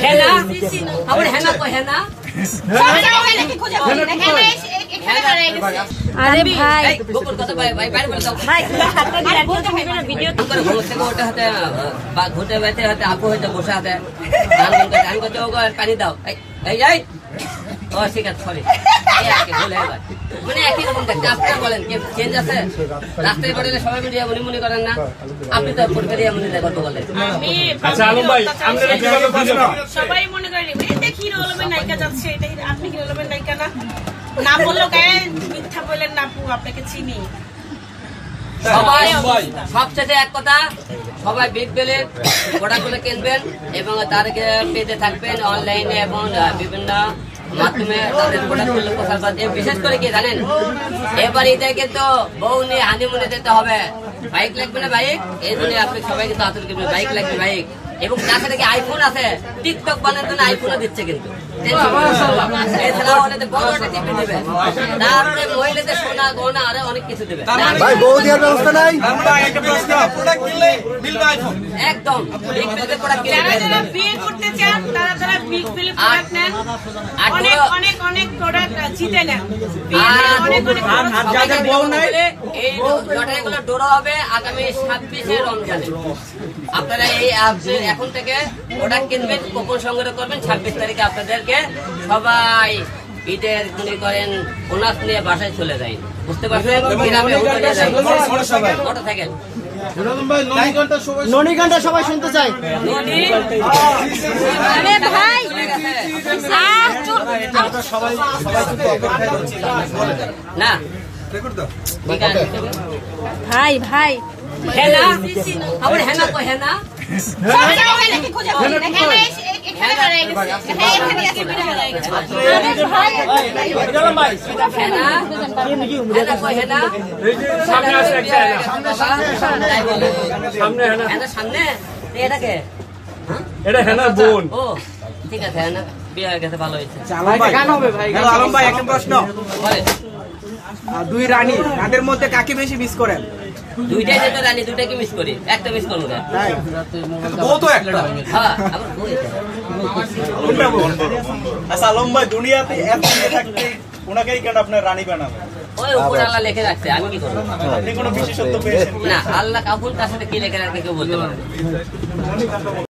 হেনা আমার হেনা কো হেনা আরে ভাই গোপন কথা ভাই বাইরে বলে দাও ভাই হাতটা দিয়ে ভিডিও করে ঘর থেকে ওটা হাতে বা ঘুরতে বেতে হাতে আপু হইতে বসে হাতে গান করতে ওগো পানি দাও এই এই ও ঠিক আছে সরি ভুল হয়ে গেল মানে একই রকম দেখতে আপনারা বলেন কি চেঞ্জ আছে রাস্তায় পড়লে সবাই মিলে মনে করেন না আপনি তো পরিবারে মনে গল্প বলেন আমি আচ্ছা আলম ভাই আমরা কিভাবে বুঝবো সবাই মনে করেন এটা কি রোলবের নায়িকা যাচ্ছে এটা আপনি কি রোলবের নায়িকা না না বললো গায়ে মিথ্যা বলেন না আপু আপনাকে চিনি সবাই সবচেয়ে এক কথা সবাই বিগ বেলের প্রোডাক্টগুলো কিনবেন এবং তাদেরকে পেতে থাকবেন অনলাইনে এবং বিভিন্ন মাধ্যমে তাদের প্রোডাক্টগুলো প্রচার করতে বিশেষ করে কি জানেন এবার ঈদের কিন্তু বউ নিয়ে হানিমুনে যেতে হবে বাইক লাগবে না বাইক এই জন্য আপনি সবাইকে তো আতুল করবেন বাইক লাগবে বাইক এবং তার সাথে কি আইফোন আছে টিকটক বানানোর জন্য আইফোনও দিচ্ছে কিন্তু এছাড়াও অনেকে বড় একটা টিভি দেবে তারপরে মহিলাদের সোনা গহনা আরো অনেক কিছু দেবে ভাই বউ দেওয়ার ব্যবস্থা নাই একটা প্রশ্ন প্রোডাক্ট কিনলে মিলবে আইফোন একদম বিগ বেলের প্রোডাক্ট কিনবেন যারা বিয়ে করতে চান তারা বিগ বিলের প্রোডাক্ট নেন অনেক অনেক অনেক প্রোডাক্ট জিতে নেন অনেক অনেক আর যাদের বউ নাই এই লটারিগুলো ডোরা হবে আগামী 26 রমজানে আপনারা এই এখন থেকে প্রোডাক্ট কিনবেন কুপন সংগ্রহ করবেন 26 তারিখে আপনাদেরকে সবাই ঈদের মনে করেন বোনাস নিয়ে বাসায় চলে যায় বুঝতে পারছেন মোটরসাইকেল ননীকান্তা সবাই শুনতে চাই আরে ভাই না ভাই ভাই হেনা আমার হেনা কো হেনা সামনে এটাকে এটা হেনা বোন ও ঠিক আছে হেনা বিয়ে হয়ে গেছে ভালো হয়েছে আলম ভাই একটা প্রশ্ন বলেন দুই রানী তাদের মধ্যে কাকে বেশি মিস করেন দুইটাই যেটা রানী দুইটাকে মিস করি একটা মিস করবো না বউ তো একটা হ্যাঁ আমার বউ এটা। আচ্ছা আলম ভাই দুনিয়াতে এত নিয়ে থাকতে ওনাকেই কেন আপনার রানী বানাবেন ওই উপর আল্লাহ লিখে রাখছে আমি কি করবো আপনি কোনো বিশেষত্ব পেয়েছেন না আল্লাহ কাকুর কাছে কি লিখে রাখবে কেউ বলতে পারবে না।